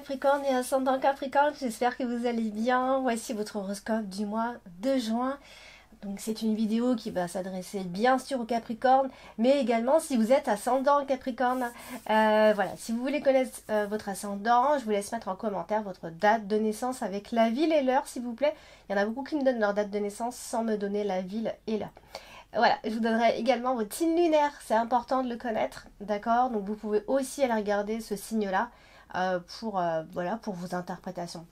Capricorne et ascendant Capricorne, j'espère que vous allez bien. Voici votre horoscope du mois de juin. Donc c'est une vidéo qui va s'adresser bien sûr aux Capricornes, mais également si vous êtes ascendant Capricorne. Voilà, si vous voulez connaître votre ascendant, je vous laisse mettre en commentaire votre date de naissance avec la ville et l'heure s'il vous plaît. Il y en a beaucoup qui me donnent leur date de naissance sans me donner la ville et l'heure. Voilà, je vous donnerai également votre signe lunaire, c'est important de le connaître, d'accord? Donc vous pouvez aussi aller regarder ce signe-là voilà, pour vos interprétations.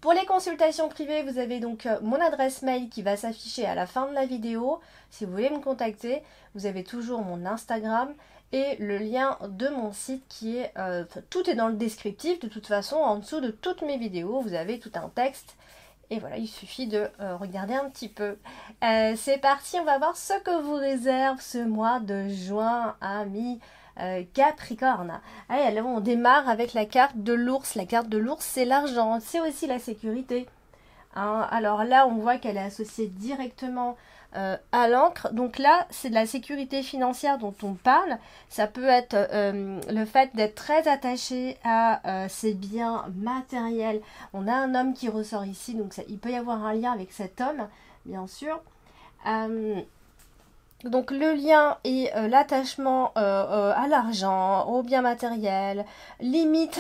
Pour les consultations privées, vous avez donc mon adresse mail qui va s'afficher à la fin de la vidéo. Si vous voulez me contacter, vous avez toujours mon Instagram et le lien de mon site qui est... tout est dans le descriptif, de toute façon, en dessous de toutes mes vidéos, vous avez tout un texte. Et voilà, il suffit de regarder un petit peu. C'est parti, on va voir ce que vous réserve ce mois de juin, amis Capricorne. Allez, alors on démarre avec la carte de l'ours. La carte de l'ours, c'est l'argent, c'est aussi la sécurité. Hein, alors là, on voit qu'elle est associée directement à l'encre. Donc là, c'est de la sécurité financière dont on parle. Ça peut être le fait d'être très attaché à ses biens matériels. On a un homme qui ressort ici, donc ça, il peut y avoir un lien avec cet homme, bien sûr. Donc le lien et l'attachement à l'argent, aux biens matériels, limite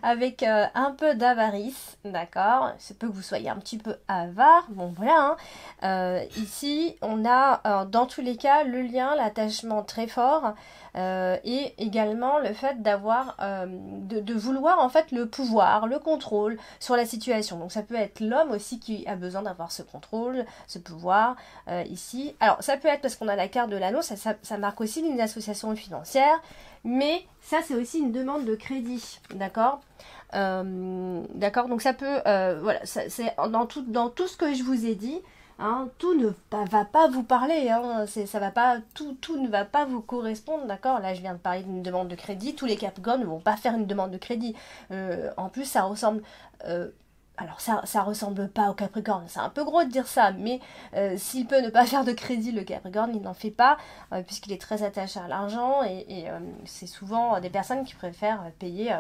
avec un peu d'avarice, d'accord? C'est peut que vous soyez un petit peu avare, bon voilà. Hein. Ici, on a dans tous les cas le lien, l'attachement très fort et également le fait d'avoir, de vouloir en fait le pouvoir, le contrôle sur la situation. Donc ça peut être l'homme aussi qui a besoin d'avoir ce contrôle, ce pouvoir ici. Alors ça peut être parce qu'on a la carte de l'anneau, ça marque aussi une association financière, mais ça c'est aussi une demande de crédit, d'accord? D'accord, donc ça peut, voilà, c'est dans tout ce que je vous ai dit. Hein, tout ne va pas vous parler, hein, ça va pas, tout ne va pas vous correspondre, d'accord? Là, je viens de parler d'une demande de crédit. Tous les Capricornes ne vont pas faire une demande de crédit. En plus, ça ressemble... alors, ça ressemble pas au Capricorne. C'est un peu gros de dire ça, mais s'il peut ne pas faire de crédit, le Capricorne, il n'en fait pas, puisqu'il est très attaché à l'argent, et c'est souvent des personnes qui préfèrent payer...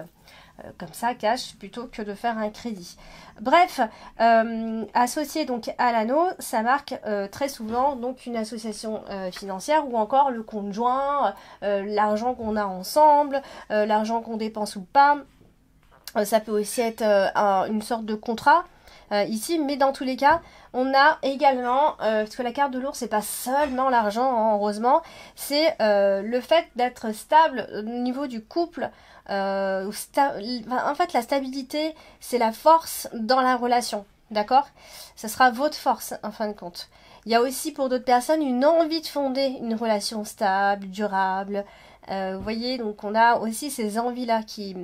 comme ça, cash, plutôt que de faire un crédit. Bref, associé donc à l'anneau, ça marque très souvent donc une association financière ou encore le conjoint, l'argent qu'on a ensemble, l'argent qu'on dépense ou pas. Ça peut aussi être une sorte de contrat ici, mais dans tous les cas, on a également, parce que la carte de l'ours, c'est pas seulement l'argent, hein, heureusement, c'est le fait d'être stable au niveau du couple. En fait, la stabilité, c'est la force dans la relation, d'accord? Ça sera votre force, en fin de compte. Il y a aussi pour d'autres personnes une envie de fonder une relation stable, durable. Vous voyez, donc on a aussi ces envies-là qui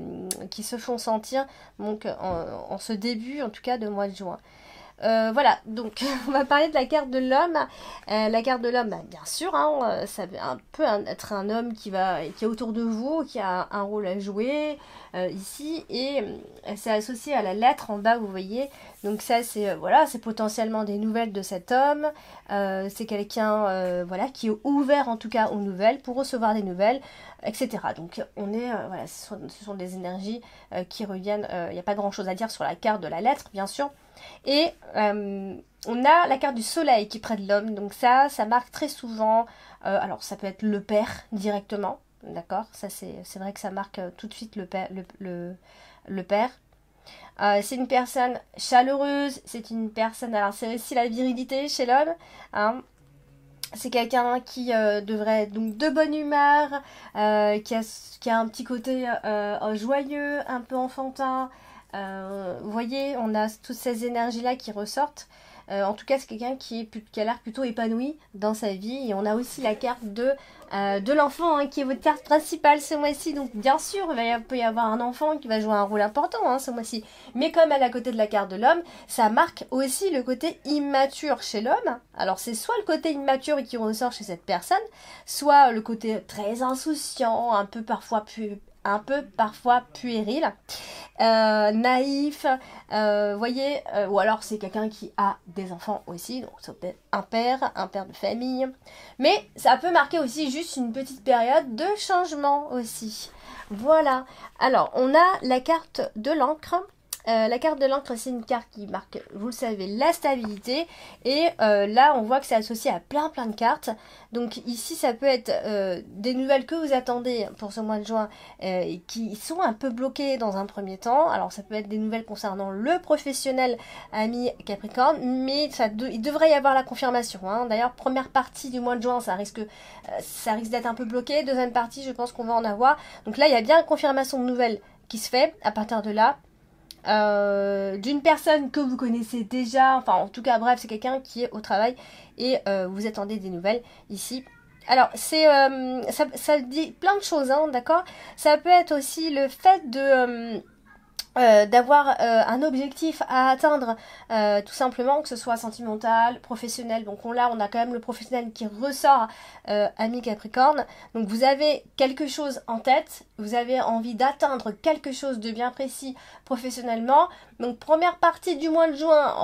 se font sentir donc en ce début, en tout cas, de mois de juin. Voilà, donc on va parler de la carte de l'homme. La carte de l'homme, bah, bien sûr, hein, ça peut être un homme qui est autour de vous, qui a un rôle à jouer ici, et c'est associé à la lettre en bas, vous voyez. Donc ça, c'est voilà, c'est potentiellement des nouvelles de cet homme. C'est quelqu'un voilà, qui est ouvert en tout cas aux nouvelles, pour recevoir des nouvelles, etc. Donc on est, voilà, ce sont des énergies qui reviennent. Il n'y a pas grand-chose à dire sur la carte de la lettre, bien sûr. Et on a la carte du soleil qui est près de l'homme, donc ça marque très souvent, alors ça peut être le père directement, d'accord, ça c'est vrai que ça marque tout de suite le père. C'est une personne chaleureuse, c'est une personne, alors c'est aussi la virilité chez l'homme, hein. C'est quelqu'un qui devrait être donc de bonne humeur, qui a un petit côté joyeux, un peu enfantin. Vous voyez, on a toutes ces énergies-là qui ressortent. En tout cas, c'est quelqu'un qui a l'air plutôt épanoui dans sa vie. Et on a aussi la carte de l'enfant, hein, qui est votre carte principale ce mois-ci. Donc, bien sûr, il peut y avoir un enfant qui va jouer un rôle important, hein, ce mois-ci. Mais comme elle est à côté de la carte de l'homme, ça marque aussi le côté immature chez l'homme. Alors, c'est soit le côté immature qui ressort chez cette personne, soit le côté très insouciant, un peu parfois plus un peu parfois puéril, naïf, voyez, ou alors c'est quelqu'un qui a des enfants aussi, donc ça peut être un père de famille, mais ça peut marquer aussi juste une petite période de changement aussi. Voilà, alors on a la carte de l'encre. La carte de l'encre, c'est une carte qui marque, vous le savez, la stabilité. Et là, on voit que c'est associé à plein de cartes. Donc ici, ça peut être des nouvelles que vous attendez pour ce mois de juin et qui sont un peu bloquées dans un premier temps. Alors ça peut être des nouvelles concernant le professionnel, ami Capricorne, mais il devrait y avoir la confirmation. Hein. D'ailleurs, première partie du mois de juin, ça risque d'être un peu bloqué. Deuxième partie, je pense qu'on va en avoir. Donc là, il y a bien une confirmation de nouvelles qui se fait à partir de là. D'une personne que vous connaissez déjà, enfin en tout cas bref c'est quelqu'un qui est au travail et vous attendez des nouvelles ici. Alors c'est ça dit plein de choses, hein, d'accord. Ça peut être aussi le fait de d'avoir un objectif à atteindre, tout simplement, que ce soit sentimental, professionnel. Donc là, on a quand même le professionnel qui ressort, ami Capricorne. Donc vous avez quelque chose en tête, vous avez envie d'atteindre quelque chose de bien précis professionnellement. Donc première partie du mois de juin,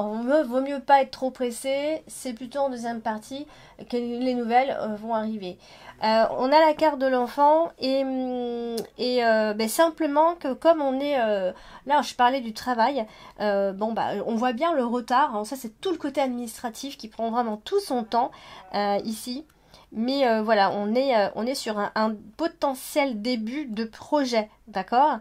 vaut mieux pas être trop pressé. C'est plutôt en deuxième partie que les nouvelles vont arriver. On a la carte de l'enfant et simplement que comme on est là je parlais du travail, on voit bien le retard, alors ça c'est tout le côté administratif qui prend vraiment tout son temps ici, mais voilà, on est sur un potentiel début de projet, d'accord.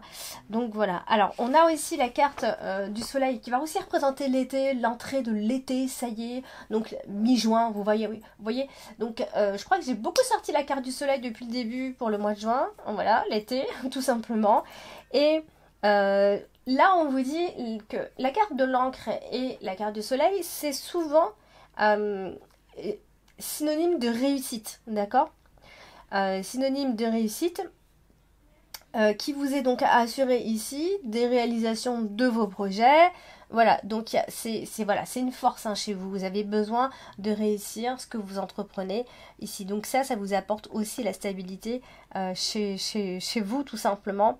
Donc voilà, alors on a aussi la carte du soleil qui va aussi représenter l'été, l'entrée de l'été, ça y est, donc mi-juin, vous voyez, oui, vous voyez, donc je crois que j'ai beaucoup sorti la carte du soleil depuis le début pour le mois de juin, voilà, l'été, tout simplement, et là on vous dit que la carte de l'encre et la carte du soleil, c'est souvent synonyme de réussite, d'accord, synonyme de réussite, qui vous est donc assuré ici des réalisations de vos projets. Voilà, donc c'est une force, hein, chez vous. Vous avez besoin de réussir ce que vous entreprenez ici. Donc ça vous apporte aussi la stabilité chez vous, tout simplement.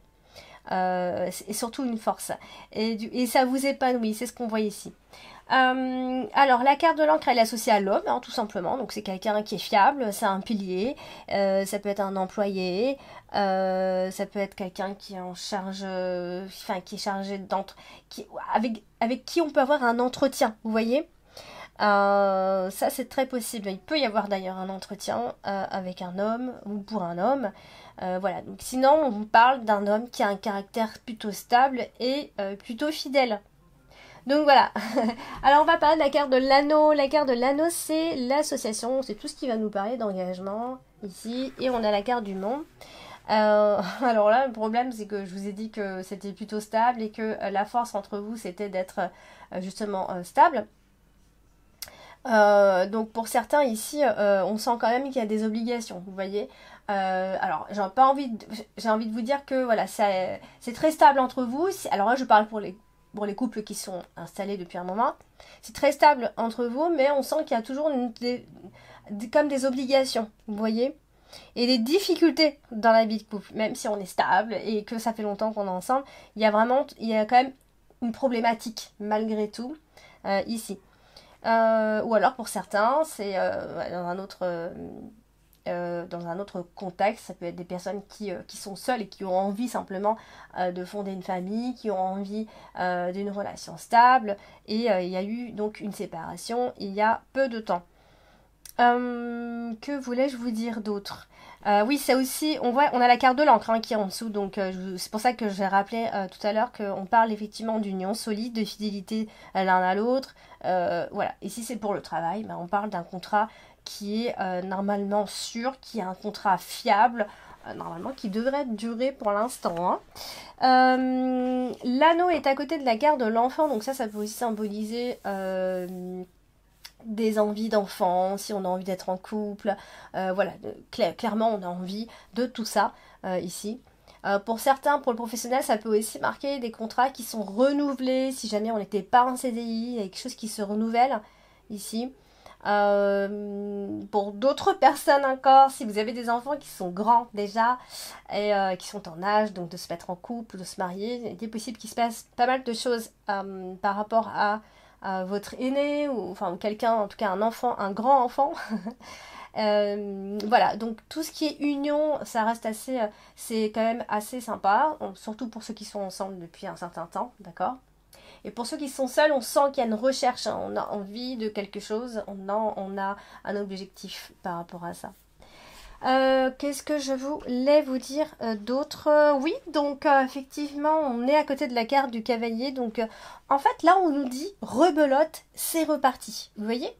Et surtout une force. Et ça vous épanouit, c'est ce qu'on voit ici. Alors la carte de l'encre, elle est associée à l'homme, hein, tout simplement, donc c'est quelqu'un qui est fiable, c'est un pilier, ça peut être un employé, ça peut être quelqu'un qui est en charge, qui est chargé avec qui on peut avoir un entretien, vous voyez. Ça c'est très possible, il peut y avoir d'ailleurs un entretien avec un homme ou pour un homme. Voilà, donc sinon on parle d'un homme qui a un caractère plutôt stable et plutôt fidèle. Donc voilà, alors on va parler de la carte de l'anneau. La carte de l'anneau, c'est l'association, c'est tout ce qui va nous parler d'engagement ici. Et on a la carte du monde. Alors là, le problème, c'est que je vous ai dit que c'était plutôt stable et que la force entre vous, c'était d'être justement stable. Donc pour certains ici, on sent quand même qu'il y a des obligations, vous voyez. Alors j'ai envie de vous dire que voilà, c'est très stable entre vous. Alors là, je parle pour les couples qui sont installés depuis un moment. C'est très stable entre vous, mais on sent qu'il y a toujours comme des obligations, vous voyez, et des difficultés dans la vie de couple, même si on est stable et que ça fait longtemps qu'on est ensemble, il y a quand même une problématique malgré tout ici. Ou alors pour certains, c'est dans un autre contexte, ça peut être des personnes qui sont seules et qui ont envie simplement de fonder une famille, qui ont envie d'une relation stable, et il y a eu donc une séparation il y a peu de temps. Que voulais-je vous dire d'autre? Oui, c'est aussi, on a la carte de l'encre, hein, qui est en dessous, donc c'est pour ça que j'ai rappelé tout à l'heure qu'on parle effectivement d'union solide, de fidélité l'un à l'autre. Voilà, ici c'est pour le travail, mais on parle d'un contrat qui est normalement sûr, qui est un contrat fiable, normalement qui devrait durer pour l'instant. Hein. L'anneau est à côté de la carte de l'enfant, donc ça peut aussi symboliser des envies d'enfant, si on a envie d'être en couple, voilà, clairement on a envie de tout ça ici. Pour certains, pour le professionnel, ça peut aussi marquer des contrats qui sont renouvelés, si jamais on n'était pas en CDI, il y a quelque chose qui se renouvelle ici. Pour d'autres personnes encore, si vous avez des enfants qui sont grands déjà et qui sont en âge donc de se mettre en couple ou de se marier, il est possible qu'il se passe pas mal de choses par rapport à votre aîné ou quelqu'un, en tout cas un enfant, un grand enfant. Voilà, donc tout ce qui est union, ça reste assez, c'est quand même assez sympa, surtout pour ceux qui sont ensemble depuis un certain temps, d'accord? Et pour ceux qui sont seuls, on sent qu'il y a une recherche, hein, on a envie de quelque chose, on a un objectif par rapport à ça. Qu'est-ce que je voulais vous dire d'autre? Oui, donc effectivement, on est à côté de la carte du cavalier. Donc en fait, là, on nous dit rebelote, c'est reparti. Vous voyez?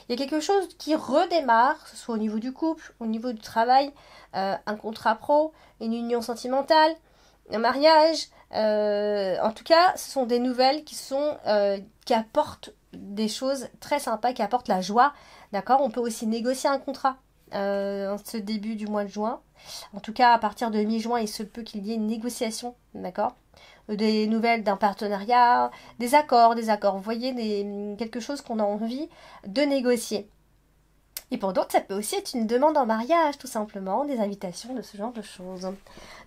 Il y a quelque chose qui redémarre, que ce soit au niveau du couple, au niveau du travail, un contrat pro, une union sentimentale, un mariage. En tout cas, ce sont des nouvelles qui apportent des choses très sympas, qui apportent la joie. D'accord? On peut aussi négocier un contrat en ce début du mois de juin. En tout cas, à partir de mi-juin, il se peut qu'il y ait une négociation. D'accord? Des nouvelles d'un partenariat, des accords. Vous voyez, quelque chose qu'on a envie de négocier. Et pour d'autres, ça peut aussi être une demande en mariage, tout simplement, des invitations, de ce genre de choses.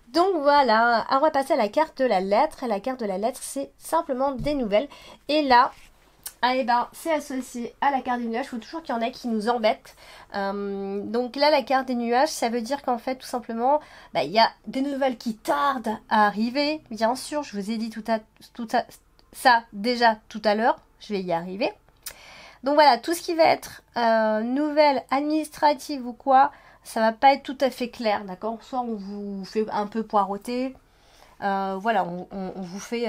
Donc voilà, on va passer à la carte de la lettre. Et la carte de la lettre, c'est simplement des nouvelles. Et là, c'est associé à la carte des nuages. Il faut toujours qu'il y en ait qui nous embêtent. Donc là, la carte des nuages, ça veut dire qu'en fait, tout simplement, il y a des nouvelles qui tardent à arriver. Bien sûr, je vous ai dit ça déjà tout à l'heure. Je vais y arriver. Donc voilà, tout ce qui va être nouvelles administratives ou quoi, ça va pas être tout à fait clair, d'accord? Soit on vous fait un peu poireauter, voilà, on vous fait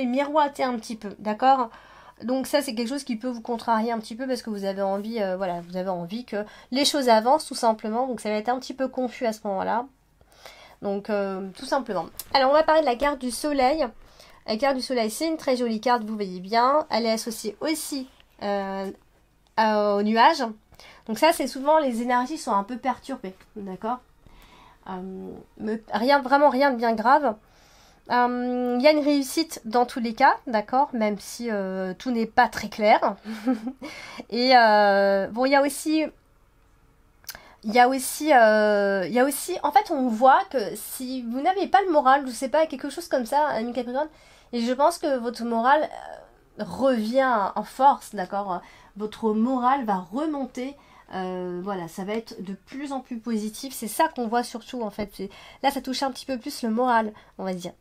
miroiter un petit peu, d'accord? Donc ça c'est quelque chose qui peut vous contrarier un petit peu parce que vous avez envie, vous avez envie que les choses avancent tout simplement, donc ça va être un petit peu confus à ce moment-là. Donc tout simplement. Alors on va parler de la carte du soleil. La carte du soleil, c'est une très jolie carte, vous voyez bien. Elle est associée aussi aux nuages. Donc ça, c'est souvent les énergies sont un peu perturbées, d'accord? Vraiment rien de bien grave. Il y a une réussite dans tous les cas, d'accord? Même si tout n'est pas très clair. Et bon, il y a aussi, en fait, on voit que si vous n'avez pas le moral, je sais pas, quelque chose comme ça, ami Capricorne, et je pense que votre morale revient en force, d'accord? Votre morale va remonter. Voilà, ça va être de plus en plus positif. C'est ça qu'on voit surtout, en fait. Là, ça touche un petit peu plus le moral, on va dire.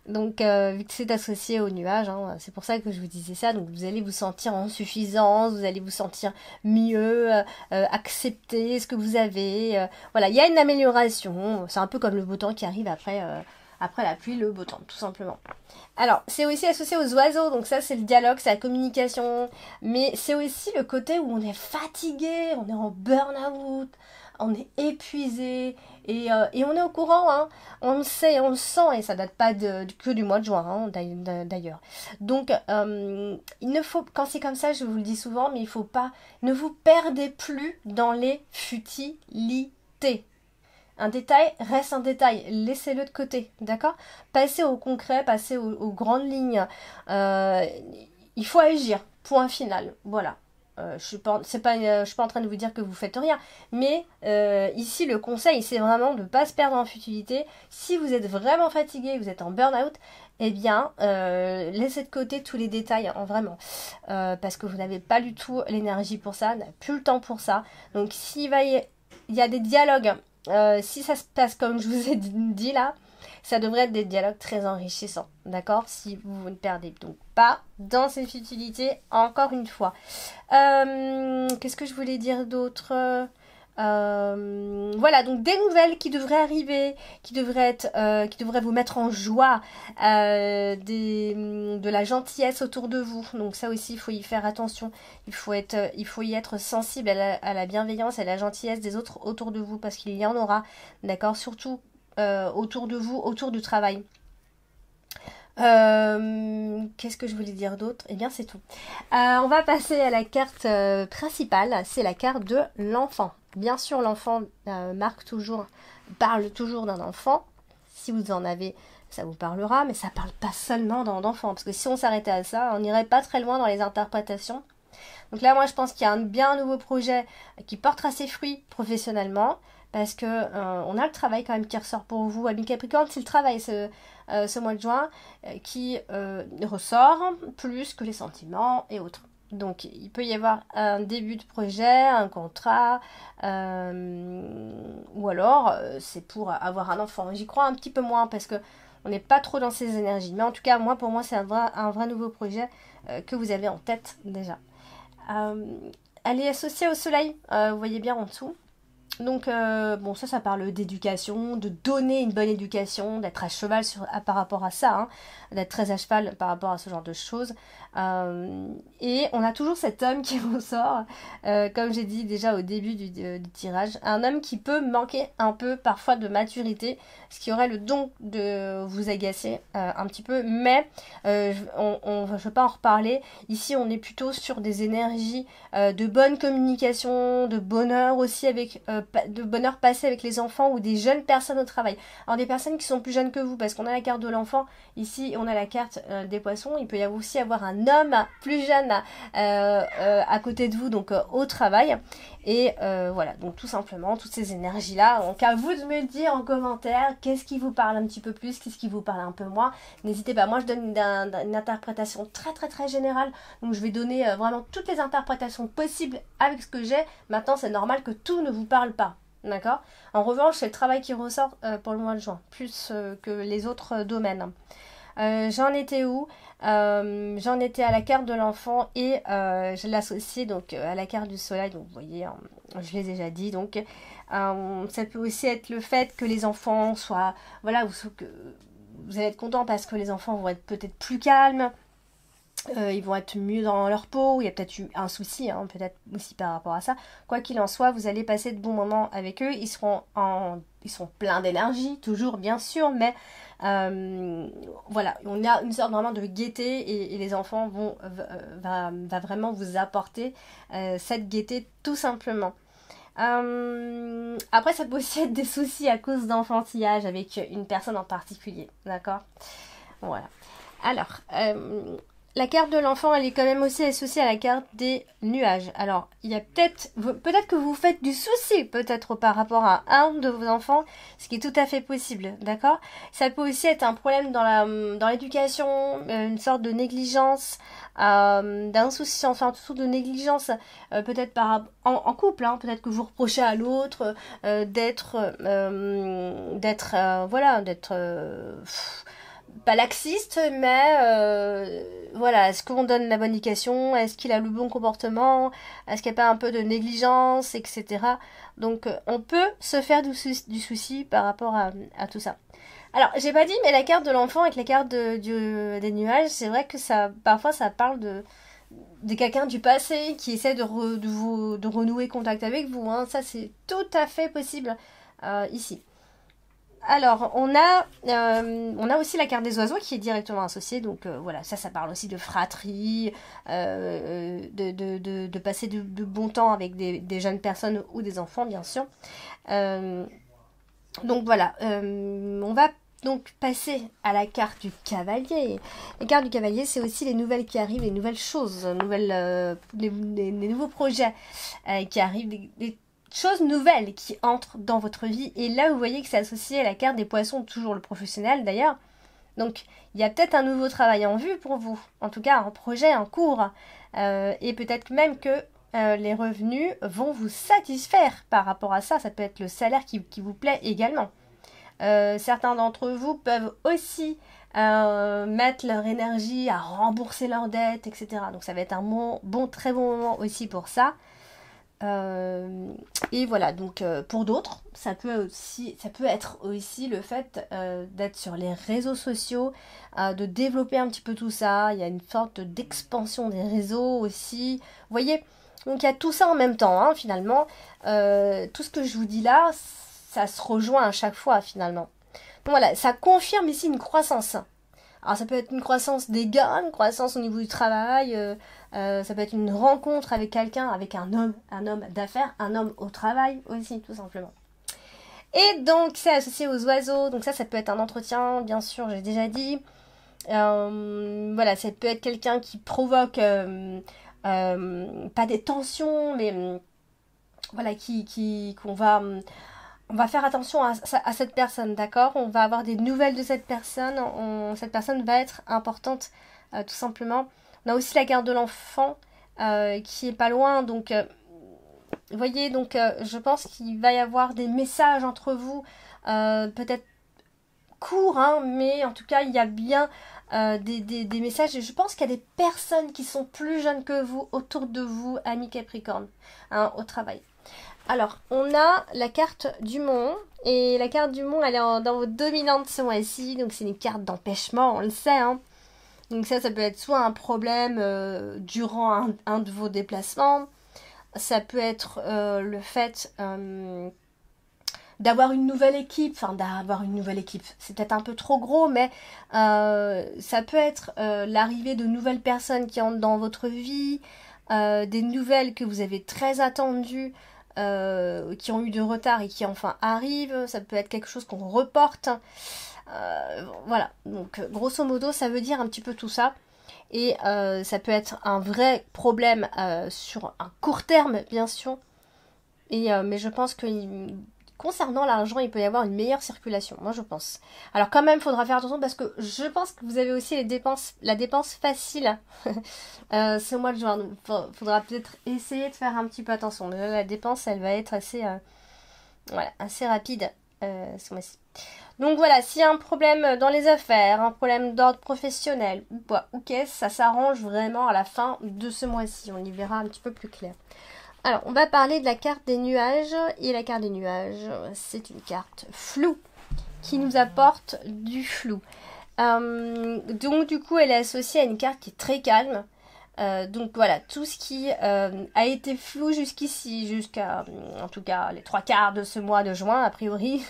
Donc, vu que c'est associé au nuage, hein, c'est pour ça que je vous disais ça. Donc, vous allez vous sentir en suffisance, vous allez vous sentir mieux, accepter ce que vous avez. Voilà, il y a une amélioration. C'est un peu comme le beau temps qui arrive après la pluie, le beau temps, tout simplement. Alors, c'est aussi associé aux oiseaux, donc ça c'est le dialogue, c'est la communication, mais c'est aussi le côté où on est fatigué, on est en burn-out, on est épuisé, et on est au courant, hein, on le sait, on le sent, et ça date pas que du mois de juin, hein, d'ailleurs. Donc, il ne faut, quand c'est comme ça, je vous le dis souvent, mais il faut pas, ne vous perdez plus dans les futilités. Un détail reste un détail, laissez-le de côté, d'accord? Passez au concret, passez aux grandes lignes. Il faut agir, point final, voilà. Je suis pas en train de vous dire que vous faites rien, mais ici le conseil c'est vraiment de ne pas se perdre en futilité. Si vous êtes vraiment fatigué, vous êtes en burn-out, eh bien laissez de côté tous les détails, hein, vraiment, parce que vous n'avez pas du tout l'énergie pour ça, vous n'avez plus le temps pour ça. Donc s'il y a des dialogues. Si ça se passe comme je vous ai dit là, ça devrait être des dialogues très enrichissants, d'accord? Si vous ne perdez donc pas dans ces futilités, encore une fois. Qu'est-ce que je voulais dire d'autre? Voilà, donc des nouvelles qui devraient arriver, qui devraient vous mettre en joie, de la gentillesse autour de vous. Donc ça aussi, il faut y faire attention. Il faut y être sensible à la bienveillance et à la gentillesse des autres autour de vous, parce qu'il y en aura, d'accord? Surtout autour de vous, autour du travail. Qu'est-ce que je voulais dire d'autre? Eh bien, c'est tout. On va passer à la carte principale, c'est la carte de l'enfant. Bien sûr, l'enfant parle toujours d'un enfant. Si vous en avez, ça vous parlera, mais ça parle pas seulement d'enfant. Parce que si on s'arrêtait à ça, on n'irait pas très loin dans les interprétations. Donc là, moi, je pense qu'il y a bien un nouveau projet qui portera ses fruits professionnellement, parce que on a le travail quand même qui ressort pour vous. Ami Capricorne, c'est le travail ce mois de juin qui ressort plus que les sentiments et autres. Donc il peut y avoir un début de projet, un contrat, ou alors c'est pour avoir un enfant. J'y crois un petit peu moins parce que on n'est pas trop dans ces énergies. Mais en tout cas, pour moi, c'est un vrai nouveau projet que vous avez en tête déjà. Elle est associée au soleil, vous voyez bien en dessous. Donc, bon, ça parle d'éducation, de donner une bonne éducation, d'être à cheval par rapport à ça, hein, d'être très à cheval par rapport à ce genre de choses. Et on a toujours cet homme qui ressort, comme j'ai dit déjà au début du tirage, un homme qui peut manquer un peu parfois de maturité, ce qui aurait le don de vous agacer un petit peu, mais je ne veux pas en reparler. Ici, on est plutôt sur des énergies de bonne communication, de bonheur aussi de bonheur passé avec les enfants ou des jeunes personnes au travail. Alors des personnes qui sont plus jeunes que vous, parce qu'on a la carte de l'enfant, ici on a la carte des poissons, il peut y avoir aussi avoir un homme plus jeune à côté de vous, donc au travail. Et voilà, donc tout simplement, toutes ces énergies-là, donc à vous de me dire en commentaire qu'est-ce qui vous parle un petit peu plus, qu'est-ce qui vous parle un peu moins. N'hésitez pas, moi je donne une interprétation très très très générale, donc je vais donner vraiment toutes les interprétations possibles avec ce que j'ai. Maintenant c'est normal que tout ne vous parle pas, d'accord? En revanche, c'est le travail qui ressort pour le mois de juin, plus que les autres domaines. J'en étais où? J'en étais à la carte de l'enfant et je l'associe donc à la carte du soleil. Donc vous voyez, je l'ai déjà dit. Donc ça peut aussi être le fait que les enfants soient, voilà, que vous allez être content parce que les enfants vont être peut-être plus calmes. Ils vont être mieux dans leur peau, il y a peut-être eu un souci, hein, peut-être aussi par rapport à ça. Quoi qu'il en soit, vous allez passer de bons moments avec eux, ils seront pleins d'énergie, toujours bien sûr, mais voilà, on a une sorte vraiment de gaieté et les enfants va vraiment vous apporter cette gaieté tout simplement. Après, ça peut aussi être des soucis à cause d'enfantillage avec une personne en particulier, d'accord? Voilà. Alors, la carte de l'enfant, elle est quand même aussi associée à la carte des nuages. Alors, il y a peut-être que vous faites du souci, peut-être par rapport à un de vos enfants, ce qui est tout à fait possible, d'accord? Ça peut aussi être un problème dans l'éducation, une sorte de négligence, d'insouciance, enfin, surtout de négligence, peut-être en couple, hein, peut-être que vous reprochez à l'autre d'être pas laxiste, mais voilà, est-ce qu'on donne la bonne éducation, est-ce qu'il a le bon comportement, est-ce qu'il n'y a pas un peu de négligence, etc. Donc on peut se faire du souci par rapport à tout ça. Alors, j'ai pas dit, mais la carte de l'enfant avec la carte des nuages, c'est vrai que parfois ça parle de quelqu'un du passé qui essaie de renouer contact avec vous, hein. Ça c'est tout à fait possible ici. Alors, on a aussi la carte des oiseaux qui est directement associée. Donc voilà, ça parle aussi de fratrie, de passer de bon temps avec des jeunes personnes ou des enfants, bien sûr. Donc voilà, on va donc passer à la carte du cavalier. La carte du cavalier, c'est aussi les nouvelles qui arrivent, les nouvelles choses, les nouveaux projets qui arrivent, les choses nouvelles qui entrent dans votre vie. Et là, vous voyez que c'est associé à la carte des poissons, toujours le professionnel d'ailleurs. Donc, il y a peut-être un nouveau travail en vue pour vous. En tout cas, un projet en cours. Et peut-être même que les revenus vont vous satisfaire par rapport à ça. Ça peut être le salaire qui vous plaît également. Certains d'entre vous peuvent aussi mettre leur énergie à rembourser leurs dettes, etc. Donc, ça va être un très bon moment aussi pour ça. Et voilà, donc pour d'autres, ça peut être aussi le fait d'être sur les réseaux sociaux, de développer un petit peu tout ça. Il y a une sorte d'expansion des réseaux aussi. Vous voyez, donc il y a tout ça en même temps, hein, finalement. Tout ce que je vous dis là, ça se rejoint à chaque fois finalement. Donc voilà, ça confirme ici une croissance. Alors ça peut être une croissance des gains, une croissance au niveau du travail, ça peut être une rencontre avec quelqu'un, avec un homme d'affaires, un homme au travail aussi, tout simplement. Et donc c'est associé aux oiseaux, donc ça peut être un entretien, bien sûr, j'ai déjà dit. Voilà, ça peut être quelqu'un qui provoque pas des tensions, mais voilà, on va faire attention à cette personne, d'accord? On va avoir des nouvelles de cette personne, cette personne va être importante, tout simplement. On a aussi la garde de l'enfant, qui est pas loin, donc vous voyez, donc je pense qu'il va y avoir des messages entre vous, peut-être courts, hein, mais en tout cas il y a bien des messages. Et je pense qu'il y a des personnes qui sont plus jeunes que vous autour de vous, amis Capricorne, hein, au travail. Alors, on a la carte du Mont, et la carte du Mont, elle est dans votre dominante ce mois-ci, donc c'est une carte d'empêchement, on le sait, hein. Donc ça peut être soit un problème durant un de vos déplacements, ça peut être le fait d'avoir une nouvelle équipe, c'est peut-être un peu trop gros, mais ça peut être l'arrivée de nouvelles personnes qui entrent dans votre vie, des nouvelles que vous avez très attendues, qui ont eu du retard et qui enfin arrivent, ça peut être quelque chose qu'on reporte, voilà, donc grosso modo ça veut dire un petit peu tout ça, et ça peut être un vrai problème sur un court terme bien sûr, mais je pense que concernant l'argent, il peut y avoir une meilleure circulation, moi je pense. Alors quand même, il faudra faire attention parce que je pense que vous avez aussi la dépense facile ce mois de juin. Donc il faudra peut-être essayer de faire un petit peu attention. La dépense, elle va être assez, voilà, assez rapide ce mois-ci. Donc voilà, s'il y a un problème dans les affaires, un problème d'ordre professionnel ou pas, ok, ça s'arrange vraiment à la fin de ce mois-ci. On y verra un petit peu plus clair. Alors, on va parler de la carte des nuages. Et la carte des nuages, c'est une carte floue qui nous apporte du flou. Donc, du coup, elle est associée à une carte qui est très calme. Donc, voilà, tout ce qui a été flou jusqu'ici, jusqu'à, en tout cas, les 3/4 de ce mois de juin, a priori.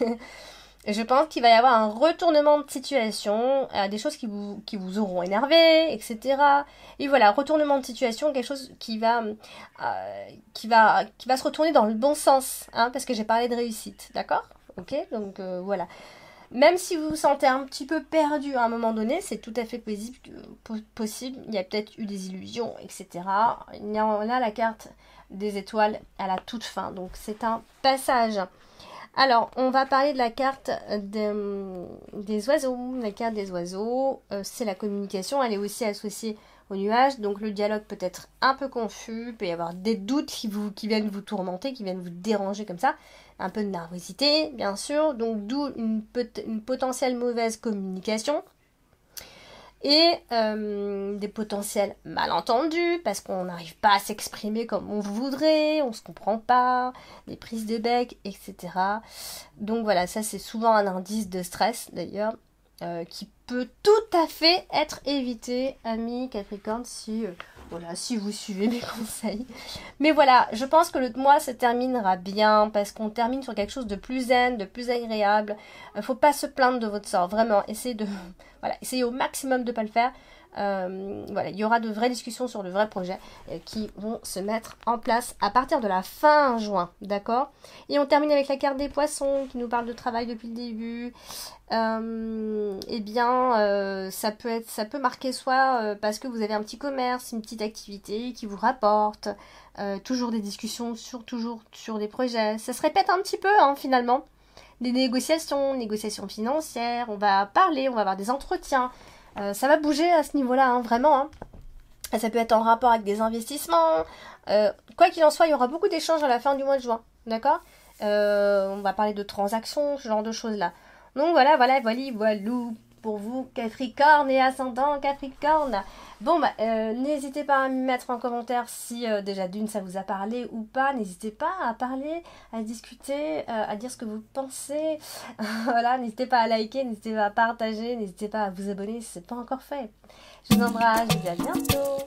Je pense qu'il va y avoir un retournement de situation, des choses qui vous auront énervé, etc. Et voilà, retournement de situation, quelque chose qui va se retourner dans le bon sens, hein, parce que j'ai parlé de réussite, d'accord? Ok, donc voilà. Même si vous vous sentez un petit peu perdu à un moment donné, c'est tout à fait possible. Il y a peut-être eu des illusions, etc. Il y a la carte des étoiles à la toute fin, donc c'est un passage. Alors, on va parler de la carte des oiseaux. La carte des oiseaux, c'est la communication. Elle est aussi associée aux nuages. Donc, le dialogue peut être un peu confus. Il peut y avoir des doutes qui viennent vous tourmenter, qui viennent vous déranger comme ça. Un peu de nervosité, bien sûr. Donc, d'où une potentielle mauvaise communication. Et des potentiels malentendus parce qu'on n'arrive pas à s'exprimer comme on voudrait, on se comprend pas, des prises de bec, etc. Donc voilà, ça c'est souvent un indice de stress d'ailleurs, qui peut tout à fait être évité, amis Capricorne, si vous suivez mes conseils. Mais voilà, je pense que le mois se terminera bien parce qu'on termine sur quelque chose de plus zen, de plus agréable. Faut pas se plaindre de votre sort, vraiment. Essayez au maximum de ne pas le faire. Voilà, il y aura de vraies discussions sur de vrais projets qui vont se mettre en place à partir de la fin juin, d'accord? Et on termine avec la carte des poissons qui nous parle de travail depuis le début. Ça peut marquer soit parce que vous avez un petit commerce, une petite activité qui vous rapporte, toujours des discussions toujours sur des projets. Ça se répète un petit peu, hein, finalement. Des négociations financières, on va parler, on va avoir des entretiens. Ça va bouger à ce niveau-là, hein, vraiment. Hein. Ça peut être en rapport avec des investissements. Quoi qu'il en soit, il y aura beaucoup d'échanges à la fin du mois de juin, d'accord? On va parler de transactions, ce genre de choses-là. Donc voilà, pour vous, Capricorne et ascendant Capricorne. Bon, n'hésitez pas à me mettre en commentaire si déjà d'une ça vous a parlé ou pas. N'hésitez pas à parler, à discuter, à dire ce que vous pensez. Voilà, n'hésitez pas à liker, n'hésitez pas à partager, n'hésitez pas à vous abonner si ce n'est pas encore fait. Je vous embrasse, je vous dis à bientôt.